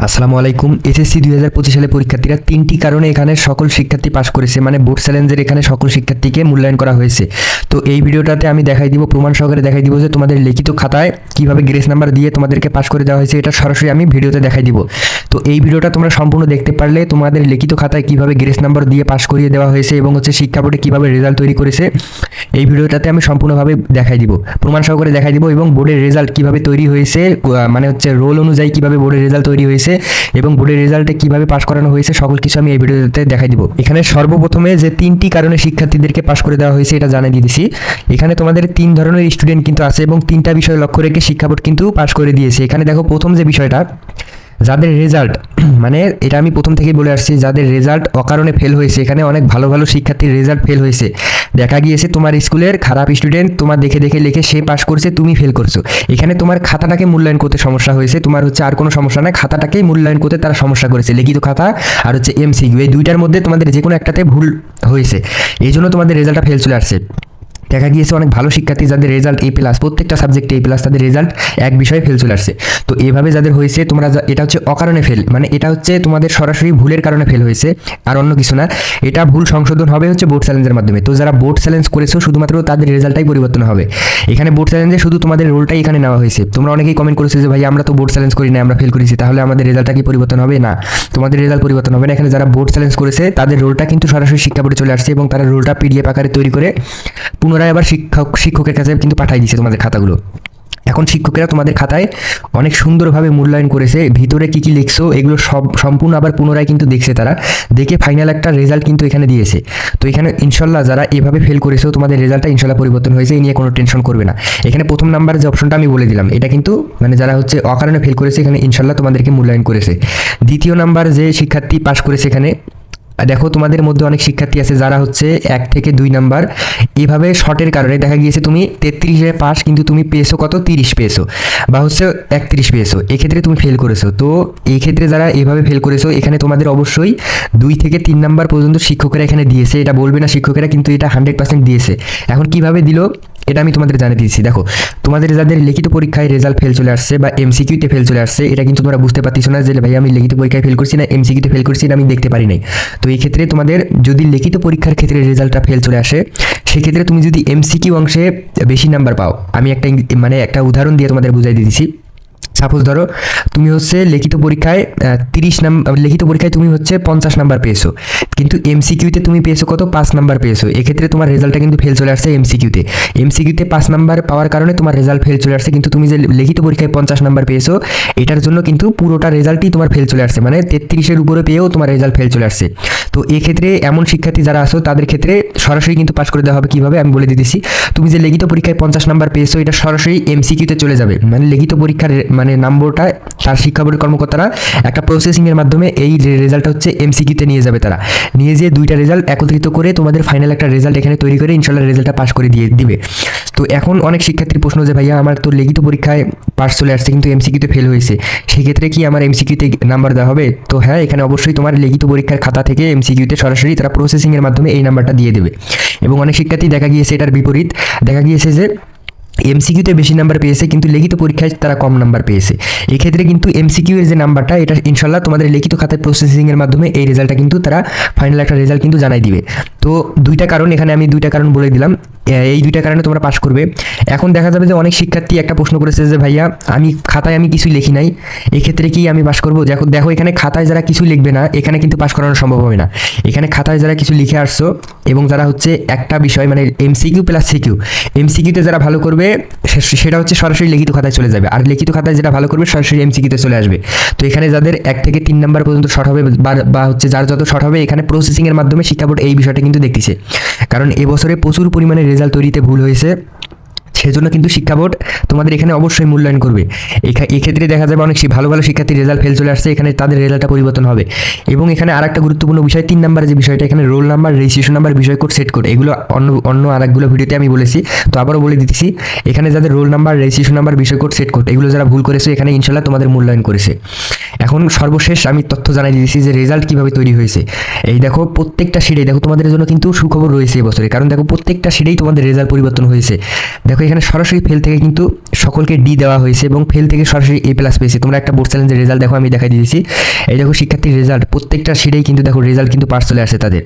আসসালামু আলাইকুম। এসএসসি 2025 সালে পরীক্ষার্থীরা তিনটি কারণে এখানে সকল শিক্ষার্থী পাশ করেছে, মানে বোর্ড চ্যালেঞ্জের এখানে সকল শিক্ষার্থীকে মূল্যায়ন করা হয়েছে। তো এই ভিডিওটাতে আমি দেখাই দিব, প্রমাণ সহকারে দেখাই দিব যে তোমাদের লিখিত খাতায় কিভাবে গ্রেস নাম্বার দিয়ে তোমাদেরকে পাশ করে দেওয়া হয়েছে, এটা সরাসরি আমি ভিডিওতে দেখাই দিব। তো এই ভিডিওটা তোমরা সম্পূর্ণ দেখতে পারলে তোমাদের লিখিত খাতায় কিভাবে গ্রেস নাম্বার দিয়ে পাশ করিয়ে দেওয়া হয়েছে এবং শিক্ষা বোর্ডে কীভাবে রেজাল্ট তৈরি করেছে এই ভিডিওটাতে আমি সম্পূর্ণভাবে দেখাই দিব, প্রমাণ সহকারে দেখাই দিব। এবং বোর্ডের রেজাল্ট কিভাবে তৈরি হয়েছে, মানে রোল অনুযায়ী কিভাবে বোর্ডের রেজাল্ট তৈরি হয়েছে এবং বোর্ডের রেজাল্টে কিভাবে পাশ করানো হয়েছে সকল কিছু আমি এই ভিডিওতে দেখাই দিব। এখানে সর্বপ্রথমে যে তিনটি কারণে শিক্ষার্থীদেরকে পাশ করে দেওয়া হয়েছে এটা জানিয়ে দিয়েছি। এখানে তোমাদের তিন ধরনের স্টুডেন্ট কিন্তু আছে এবং তিনটা বিষয় লক্ষ্য রেখে শিক্ষা বোর্ড কিন্তু পাশ করে দিয়েছে। এখানে দেখো প্রথম যে বিষয়টা, যাদের রেজাল্ট মানে এটা আমি প্রথম থেকেই বলে আসছি, যাদের রেজাল্ট অকারণে ফেল হয়েছে, এখানে অনেক ভালো ভালো শিক্ষার্থীর রেজাল্ট ফেল হয়েছে। দেখা গিয়েছে তোমার স্কুলের খারাপ স্টুডেন্ট তোমার দেখে দেখে লিখে সে পাশ করছে, তুমি ফেল করছো। এখানে তোমার খাতাটাকে মূল্যায়ন করতে সমস্যা হয়েছে, তোমার আর কোনো সমস্যা নাই, খাতাটাকেই মূল্যায়ন করতে তারা সমস্যা করেছে। লিখিত খাতা আর এমসিকিউ, এই দুইটার মধ্যে তোমাদের যে কোনো একটাতে ভুল হয়েছে, এই জন্য তোমাদের রেজাল্টটা ফেল চলে আসছে। দেখা গিয়েছে অনেক ভালো শিক্ষার্থী যাদের রেজাল্ট A+, প্রত্যেকটা সাবজেক্টে A+, তাদের রেজাল্ট এক বিষয়ে ফেল চলে আসছে। তো এভাবে যাদের হয়েছে তোমরা এটা অকারণে ফেল, মানে এটা তোমাদের সরাসরি ভুলের কারণে ফেল হয়েছে আর অন্য কিছু না। এটা ভুল সংশোধন হবে বোর্ড চ্যালেঞ্জের মাধ্যমে। তো যারা বোর্ড চ্যালেঞ্জ করেছো শুধুমাত্র তাদের রেজাল্টটাই পরিবর্তন হবে। এখানে বোর্ড চ্যালেঞ্জে শুধু তোমাদের রোলটাই এখানে নেওয়া হয়েছে। তোমরা অনেকেই কমেন্ট করেছো যে ভাই আমরা তো বোর্ড চ্যালেঞ্জ করি না, আমরা ফেল করেছি, তাহলে আমাদের রেজাল্টটা কি পরিবর্তন হবে? না, তোমাদের রেজাল্ট পরিবর্তন হবে না। এখানে যারা বোর্ড চ্যালেঞ্জ করেছে তাদের রোলটা কিন্তু সরাসরি শিক্ষা বোর্ডে চলে আসছে এবং তারা রোলটা PDF আকারে তৈরি করে পুনরায় আবার শিক্ষকের কাছে কিন্তু পাঠিয়ে দিয়েছে তোমাদের খাতাগুলো। এখন শিক্ষকেরা তোমাদের খাতায় অনেক সুন্দরভাবে মূল্যায়ন করেছে, ভিতরে কি কি লিখছো এগুলো সব সম্পূর্ণ আবার পুনরায় কিন্তু দেখছে, তারা দেখে ফাইনাল একটা রেজাল্ট কিন্তু এখানে দিয়েছে। তো এখানে ইনশাল্লাহ যারা এভাবে ফেল করেছো তোমাদের রেজাল্টটা ইনশাল্লাহ পরিবর্তন হয়েছে, এই নিয়ে কোনো টেনশন করবে না। এখানে প্রথম নাম্বার যে অপশনটা আমি বলে দিলাম, এটা কিন্তু মানে যারা অকারণে ফেল করেছে এখানে ইনশাল্লাহ তোমাদেরকে মূল্যায়ন করেছে। দ্বিতীয় নাম্বার যে শিক্ষার্থী পাশ করেছে, এখানে দেখো তোমাদের মধ্যে অনেক শিক্ষার্থী আছে যারা 1 থেকে 2 নাম্বার এভাবে শর্টের কারণে দেখা গিয়েছে তুমি 33-এ পাস কিন্তু তুমি পেয়েছো কত 30 পেয়েছো বা 31 পেয়েছো, এক্ষেত্রে তুমি ফেল করেছো। তো এই ক্ষেত্রে যারা এভাবে ফেল করেছো এখানে তোমাদের অবশ্যই 2 থেকে 3 নাম্বার পর্যন্ত শিক্ষকেরা এখানে দিয়েছে, এটা বলবে না শিক্ষকেরা, কিন্তু এটা 100% দিয়েছে। এখন কিভাবে দিল এটা আমি তোমাদের জানিয়ে দিয়েছি। দেখো তোমাদের যাদের লিখিত পরীক্ষায় রেজাল্ট ফেল চলে আসছে বা এমসিকিউতে ফেল চলে আসছে, এটা কিন্তু তোমরা বুঝতে পারতেছো না যে ভাই আমি লিখিত পরীক্ষায় ফেল করছি না এমসিকিউতে ফেল করছি, আমি দেখতে পারি নাই। তো এই ক্ষেত্রে তোমাদের যদি লিখিত পরীক্ষার ক্ষেত্রে রেজাল্টটা ফেল চলে আসে, সেক্ষেত্রে তুমি যদি এমসিকিউ অংশে বেশি নাম্বার পাও, আমি একটা উদাহরণ দিয়ে তোমাদের বুঝাই দিয়েছি। সাপোজ ধরো তুমি লিখিত পরীক্ষায় 30 নাম্বার, লিখিত পরীক্ষায় তুমি 50 নাম্বার পেয়েছো, কিন্তু এমসিকিউতে তুমি পেয়েছো কত 5 নাম্বার পেয়েছো, এক্ষেত্রে তোমার রেজাল্টটা কিন্তু ফেল চলে আসছে এমসিকিউতে। 5 নাম্বার পাওয়ার কারণে তোমার রেজাল্ট ফেল চলে আসছে, কিন্তু তুমি যে লিখিত পরীক্ষায় 50 নাম্বার পেয়েছো এটার জন্য কিন্তু পুরোটা রেজাল্টই তোমার ফেল চলে আসছে, মানে 33-এর উপরে পেয়েও তোমার রেজাল্ট ফেল চলে আসছে। তো এক্ষেত্রে এমন শিক্ষার্থী যারা আসো তাদের ক্ষেত্রে সরাসরি কিন্তু পাশ করে দেওয়া হবে। কীভাবে আমি বলে দিতেছি, তুমি যে লিখিত পরীক্ষায় 50 নাম্বার পেয়েছো এটা সরাসরি এমসিকিউতে চলে যাবে, মানে লিখিত পরীক্ষার নম্বরটা তার শিক্ষা বোর্ডের কর্মকর্তারা একটা প্রসেসিংয়ের মাধ্যমে এই রেজাল্টটা এমসিকিউতে নিয়ে যাবে, তারা নিয়ে যেয়ে দুইটা রেজাল্ট একত্রিত করে তোমাদের ফাইনাল একটা রেজাল্ট এখানে তৈরি করে ইনশাল্লাহ রেজাল্টটা পাস করে দিয়ে দিবে। তো এখন অনেক শিক্ষার্থীর প্রশ্ন যে ভাইয়া আমার তো লিখিত পরীক্ষায় পাস চলে আসছে কিন্তু এমসিকিউতে ফেল হয়েছে, সেক্ষেত্রে কি আমার এমসিকিউতে নাম্বার দেওয়া হবে? তো হ্যাঁ, এখানে অবশ্যই তোমার লিখিত পরীক্ষার খাতা থেকে এমসিকিউতে সরাসরি তারা প্রসেসিংয়ের মাধ্যমে এই নাম্বারটা দিয়ে দেবে। এবং অনেক শিক্ষার্থী দেখা গিয়েছে এটার বিপরীত, দেখা গিয়েছে যে এমসিকিউতে বেশি নাম্বার পেয়েছে কিন্তু লিখিত পরীক্ষায় তারা কম নাম্বার পেয়েছে। এক্ষেত্রে কিন্তু এমসিকিউ এর যে নাম্বারটা এটা ইনশাল্লাহ তোমাদের লিখিত খাতায় প্রসেসিংয়ের মাধ্যমে এই রেজাল্টটা কিন্তু তারা ফাইনাল একটা রেজাল্ট কিন্তু জানাই দিবে। তো দুইটা কারণ, এখানে আমি দুইটা কারণ বলে দিলাম, এই দুইটা কারণে তোমরা পাস করবে। এখন দেখা যাবে যে অনেক শিক্ষার্থী একটা প্রশ্ন করেছে যে ভাইয়া খাতায় আমি কিছুই লিখি নাই, এক্ষেত্রে কি আমি পাস করবো? দেখো এখানে খাতায় যারা কিছু লিখবে না এখানে কিন্তু পাস করানো সম্ভব হবে না। এখানে খাতায় যারা কিছু লিখে আসছো এবং যারা একটা বিষয় মানে এমসিকিউ প্লাস সিকিউ, এমসিকিউতে যারা ভালো করবে সেটা সরাসরি লিখিত খাতায় চলে যাবে, আর লিখিত খাতায় যেটা ভালো করবে সরাসরি এমসিকিউতে চলে আসবে। তো এখানে যাদের 1 থেকে 3 নাম্বার পর্যন্ত শর্ট হবে বা যার যত শর্ট হবে, এখানে প্রসেসিংয়ের মাধ্যমে শিক্ষা বোর্ড এই বিষয়টা কিন্তু দেখতেছে, কারণ এবছরে প্রচুর পরিমাণে রেজাল্ট তৈরিতে ভুল হয়েছে, সেজন্য কিন্তু শিক্ষা বোর্ড তোমাদের এখানে অবশ্যই মূল্যায়ন করবে। এক্ষেত্রে দেখা যাবে অনেক ভালো ভালো শিক্ষার্থীর রেজাল্ট ফেল চলে আসছে, এখানে তাদের রেজাল্টটা পরিবর্তন হবে। এবং এখানে আরেকটা গুরুত্বপূর্ণ বিষয় 3 নাম্বার যে বিষয়টা, এখানে রোল নাম্বার, রেজিস্ট্রেশন নাম্বার, বিষয় কোড, সেট কোড, এগুলো অন্য আরেকগুলো ভিডিওতে আমি বলেছি, তো আবারও বলে দিতেছি। এখানে যাদের রোল নাম্বার, রেজিস্ট্রেশন নাম্বার, বিষয় কোড, সেট কোড এগুলো যারা ভুল করেছে এখানে ইনশাল্লাহ তোমাদের মূল্যায়ন করেছে। এখন সর্বশেষ আমি তথ্য জানাই দিয়েছি যে রেজাল্ট কীভাবে তৈরি হয়েছে। এই দেখো প্রত্যেকটা শিটেই দেখো তোমাদের জন্য কিন্তু সুখবর রয়েছে এবছরে, কারণ দেখো প্রত্যেকটা শিটেই তোমাদের রেজাল্ট পরিবর্তন হয়েছে। দেখো এখানে সরাসরি ফেল থেকে কিন্তু সকলকে ডি দেওয়া হয়েছে এবং ফেল থেকে সরাসরি এ প্লাস পেয়েছে। তোমরা একটা বোর্ড চ্যালেঞ্জের রেজাল্ট দেখো, আমি দেখাই দিয়েছি। এই দেখো শিক্ষার্থীর রেজাল্ট, প্রত্যেকটা সিটেই কিন্তু দেখো রেজাল্ট কিন্তু পাস চলে আসে তাদের।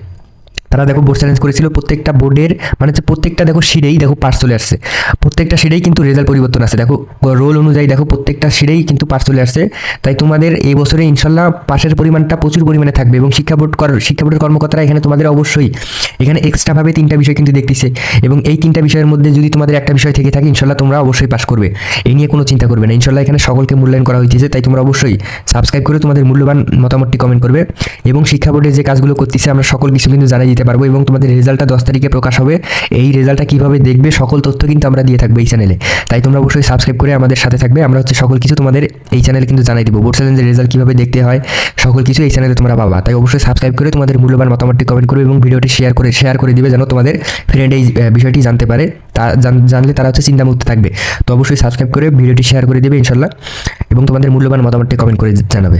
তারা দেখো বোর্ড চ্যালেঞ্জ করেছিল, প্রত্যেকটা বোর্ডের মানে হচ্ছে প্রত্যেকটা দেখো সিটেই দেখো পাস চলে আসছে, প্রত্যেকটা সিটেই কিন্তু রেজাল্ট পরিবর্তন আছে। দেখো রোল অনুযায়ী দেখো প্রত্যেকটা সিটেই কিন্তু পাস চলে আসছে। তাই তোমাদের এই বছরে ইনশাল্লাহ পাসের পরিমাণটা প্রচুর পরিমাণে থাকবে এবং শিক্ষা বোর্ডের কর্মকর্তারা এখানে তোমাদের অবশ্যই এখানে এক্সট্রাভাবে 3টা বিষয় কিন্তু দেখতেছে এবং এই 3টা বিষয়ের মধ্যে যদি তোমাদের একটা বিষয় থেকে থাকে ইনশাল্লাহ তোমরা অবশ্যই পাস করবে, এই নিয়ে কোনো চিন্তা করবে না। ইনশাল্লাহ এখানে সকলকে মূল্যায়ন করা হয়েছে। তাই তোমরা অবশ্যই সাবস্ক্রাইব করে তোমাদের মূল্যবান মতামতটি কমেন্ট করবে এবং শিক্ষা বোর্ডের যে কাজগুলো করতেছে আমরা সকল কিছু কিন্তু জানিয়ে দিতে পারবো এবং তোমাদের রেজাল্টটা 10 তারিখে প্রকাশ হবে। এই রেজাল্টটা কীভাবে দেখবে সকল তথ্য কিন্তু আমরা দিয়ে থাকবো এই চ্যানেলে। তাই তোমরা অবশ্যই সাবস্ক্রাইব করে আমাদের সাথে থাকবে। আমরা হচ্ছে সকল কিছু তোমাদের এই চ্যানেলে কিন্তু জানাই দিব। বোর্ড চ্যালেঞ্জের রেজাল্ট কীভাবে দেখতে হয় সকল কিছু এই চ্যানেলে তোমরা পাবা। তাই অবশ্যই সাবস্ক্রাইব করে তোমাদের মূল্যবান মতামতটি কমেন্ট করবে এবং ভিডিওটি শেয়ার করে দিবে যেন তোমাদের ফ্রেন্ড এই বিষয়টি জানতে পারে। তা জানলে তারা হচ্ছে চিন্তামুক্ত থাকবে। তো অবশ্যই সাবস্ক্রাইব করে ভিডিওটি শেয়ার করে দেবে ইনশাল্লাহ এবং তোমাদের মূল্যবান মতামতটি কমেন্ট করে জানাবে।